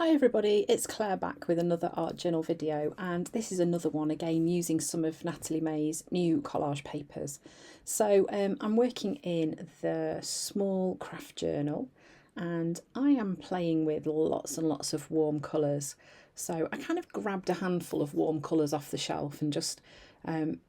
Hi everybody, it's Claire back with another art journal video, and this is another one again using some of Natalie May's new collage papers. So I'm working in the small craft journal and I am playing with lots and lots of warm colours. So I kind of grabbed a handful of warm colours off the shelf and just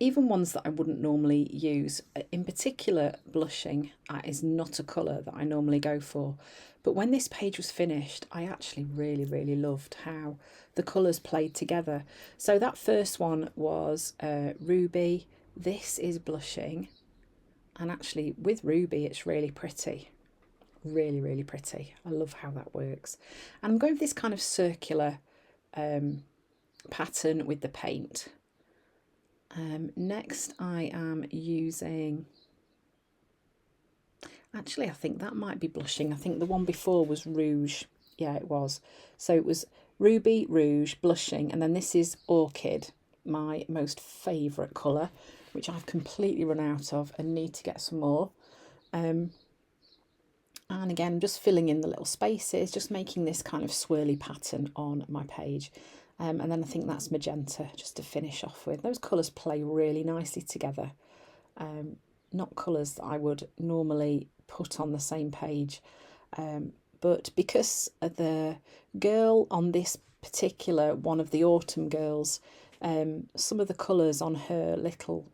even ones that I wouldn't normally use. In particular, blushing is not a colour that I normally go for. But when this page was finished, I actually really loved how the colours played together. So that first one was Ruby. This is blushing. And actually with Ruby, it's really pretty. Really pretty. I love how that works. And I'm going with this kind of circular pattern with the paint. Next I am using... Actually, I think that might be blushing. I think the one before was rouge. Yeah, it was. So it was ruby, rouge, blushing, and then this is orchid, my most favourite colour, which I've completely run out of and need to get some more. And again, just filling in the little spaces, just making this kind of swirly pattern on my page. And then I think that's magenta, just to finish off with. Those colours play really nicely together. Not colours that I would normally put on the same page, but because the girl on this particular one of the autumn girls, some of the colours on her little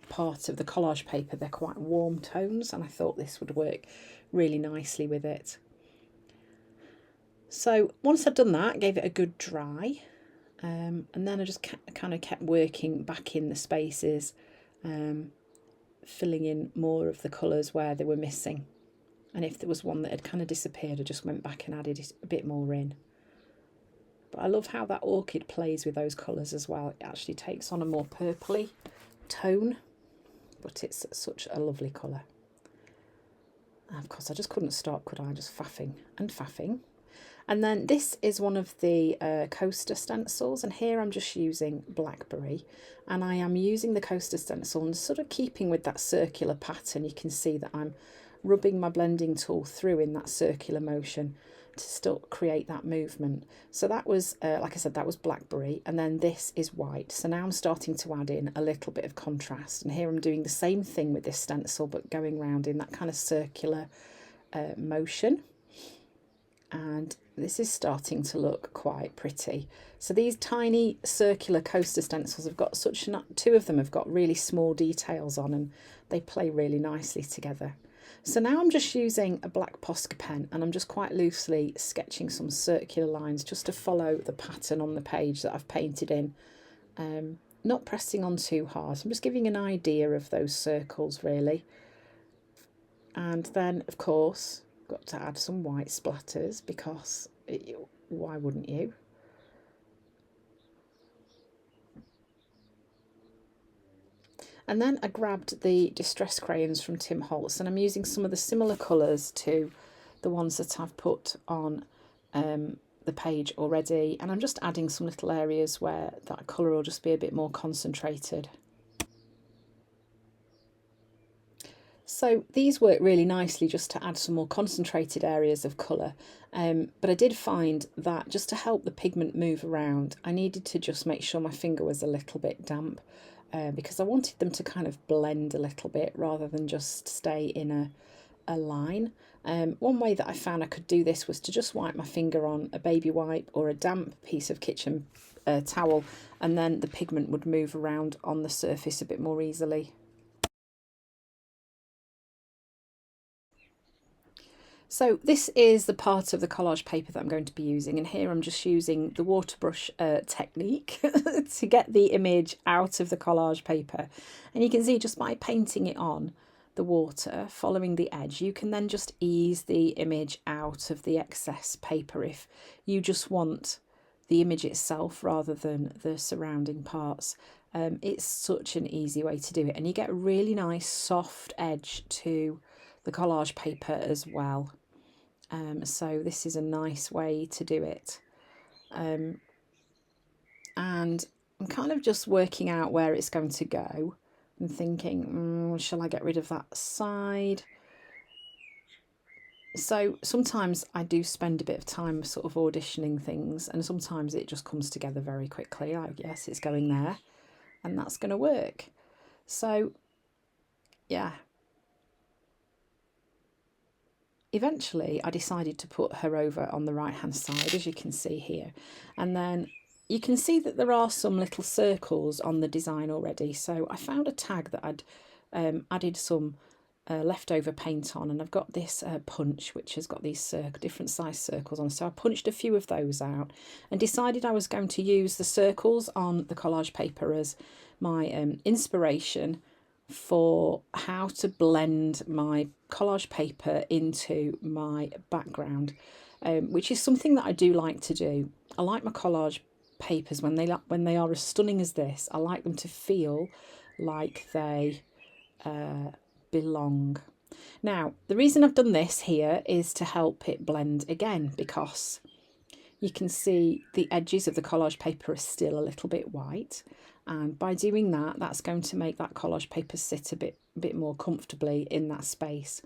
part of the collage paper, they're quite warm tones, and I thought this would work really nicely with it. So once I'd done that, I gave it a good dry, and then I just kind of kept working back in the spaces, filling in more of the colours where they were missing, and if there was one that had kind of disappeared, I just went back and added a bit more in. But I love how that orchid plays with those colours as well. It actually takes on a more purpley tone, but it's such a lovely colour. And of course I just couldn't stop, could I? Just faffing and faffing. And then this is one of the coaster stencils, and here I'm just using blackberry, and I am using the coaster stencil and sort of keeping with that circular pattern. You can see that I'm rubbing my blending tool through in that circular motion to still create that movement. So that was, like I said, that was blackberry, and then this is white. So now I'm starting to add in a little bit of contrast, and here I'm doing the same thing with this stencil, but going round in that kind of circular motion. And this is starting to look quite pretty. So these tiny circular coaster stencils have got two of them have got really small details on, and they play really nicely together. So now I'm just using a black Posca pen, and I'm just quite loosely sketching some circular lines just to follow the pattern on the page that I've painted in. Not pressing on too hard. I'm just giving an idea of those circles really. And then of course got to add some white splatters, because why wouldn't you? And then I grabbed the distress crayons from Tim Holtz, and I'm using some of the similar colours to the ones that I've put on the page already, and I'm just adding some little areas where that colour will just be a bit more concentrated. So these work really nicely just to add some more concentrated areas of colour, but I did find that just to help the pigment move around, I needed to just make sure my finger was a little bit damp, because I wanted them to kind of blend a little bit rather than just stay in a line. One way that I found I could do this was to just wipe my finger on a baby wipe or a damp piece of kitchen towel, and then the pigment would move around on the surface a bit more easily. So this is the part of the collage paper that I'm going to be using, and here I'm just using the water brush technique to get the image out of the collage paper. And you can see just by painting it on the water, following the edge, you can then just ease the image out of the excess paper if you just want the image itself rather than the surrounding parts. It's such an easy way to do it, and you get a really nice soft edge to the collage paper as well. So this is a nice way to do it. And I'm kind of just working out where it's going to go and thinking, shall I get rid of that side? So sometimes I do spend a bit of time sort of auditioning things, and sometimes it just comes together very quickly. Like, yes, it's going there and that's going to work. So yeah, eventually I decided to put her over on the right hand side, as you can see here, and then you can see that there are some little circles on the design already. So I found a tag that I'd added some leftover paint on, and I've got this punch which has got these different size circles on. So I punched a few of those out and decided I was going to use the circles on the collage paper as my inspiration for how to blend my collage paper into my background, which is something that I do like to do. I like my collage papers when they are as stunning as this. I like them to feel like they belong. Now, the reason I've done this here is to help it blend again, because you can see the edges of the collage paper are still a little bit white, and by doing that, that's going to make that collage paper sit a bit more comfortably in that space.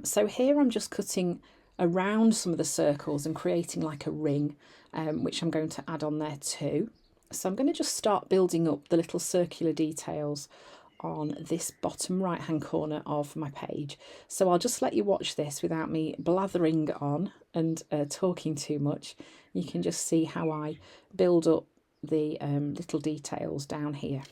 So here I'm just cutting around some of the circles and creating like a ring, which I'm going to add on there too. So I'm going to just start building up the little circular details on this bottom right hand corner of my page. So I'll just let you watch this without me blathering on and talking too much. You can just see how I build up the little details down here.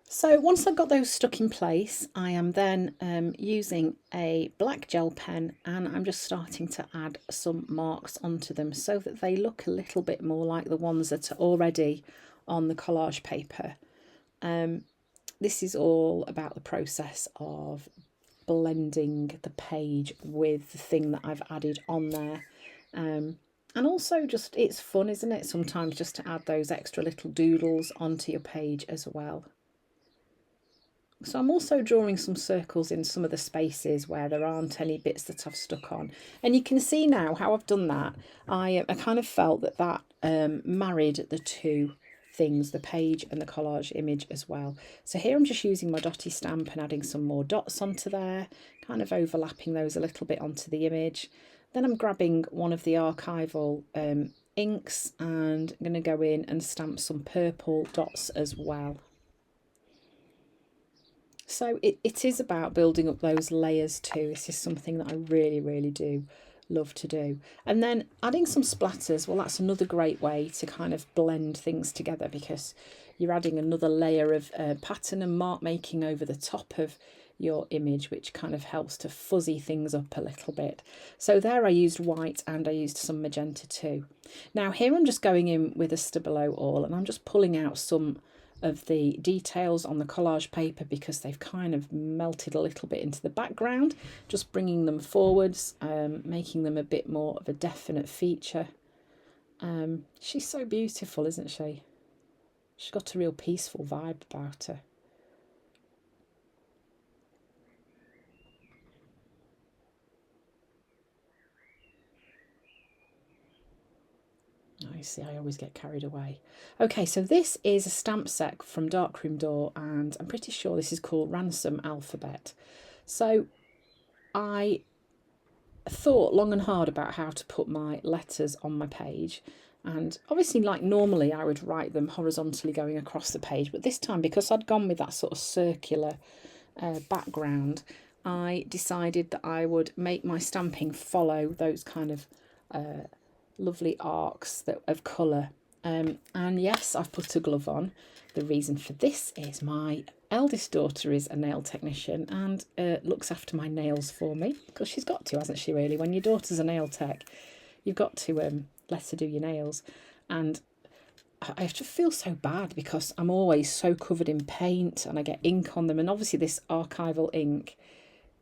So once I've got those stuck in place, I am then using a black gel pen, and I'm just starting to add some marks onto them so that they look a little bit more like the ones that are already on the collage paper. This is all about the process of blending the page with the thing that I've added on there. And also just, it's fun, isn't it, sometimes just to add those extra little doodles onto your page as well. So I'm also drawing some circles in some of the spaces where there aren't any bits that I've stuck on. And you can see now how I've done that. I kind of felt that that married the two things, the page and the collage image as well. So here I'm just using my dotty stamp and adding some more dots onto there, kind of overlapping those a little bit onto the image. Then I'm grabbing one of the archival inks and I'm going to go in and stamp some purple dots as well. So it is about building up those layers too. This is something that I really do love to do. And then adding some splatters, well, that's another great way to kind of blend things together, because you're adding another layer of pattern and mark making over the top of your image, which kind of helps to fuzzy things up a little bit. So there I used white and I used some magenta too. Now here I'm just going in with a Stabilo awl and I'm just pulling out some of the details on the collage paper because they've kind of melted a little bit into the background, just bringing them forwards, making them a bit more of a definite feature. She's so beautiful, isn't she? She's got a real peaceful vibe about her. I see, I always get carried away. Okay, so this is a stamp set from Darkroom Door, and I'm pretty sure this is called Ransom Alphabet. So I thought long and hard about how to put my letters on my page, and obviously like normally I would write them horizontally going across the page, but this time because I'd gone with that sort of circular background, I decided that I would make my stamping follow those kind of lovely arcs of colour. And yes, I've put a glove on. The reason for this is my eldest daughter is a nail technician and looks after my nails for me, because she's got to, hasn't she, really? When your daughter's a nail tech, you've got to let her do your nails. And I just feel so bad because I'm always so covered in paint and I get ink on them, and obviously this archival ink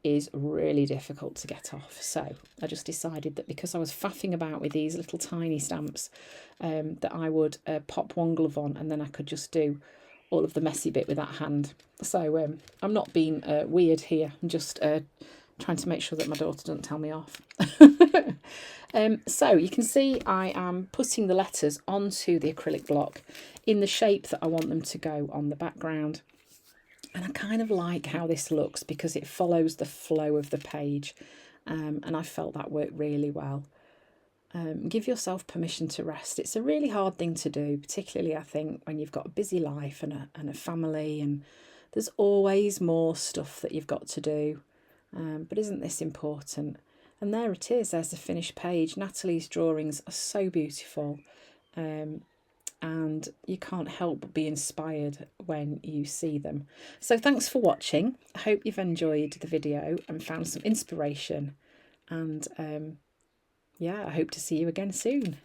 is really difficult to get off. So I just decided that because I was faffing about with these little tiny stamps, that I would pop one glove on and then I could just do all of the messy bit with that hand. So I'm not being weird here. I'm just trying to make sure that my daughter doesn't tell me off. So you can see I am putting the letters onto the acrylic block in the shape that I want them to go on the background. And I kind of like how this looks because it follows the flow of the page, and I felt that worked really well. Give yourself permission to rest. It's a really hard thing to do, particularly I think when you've got a busy life and a family, and there's always more stuff that you've got to do. But isn't this important? And there it is, there's the finished page. Natalie's drawings are so beautiful. And you can't help but be inspired when you see them. So thanks for watching. I hope you've enjoyed the video and found some inspiration. And yeah, I hope to see you again soon.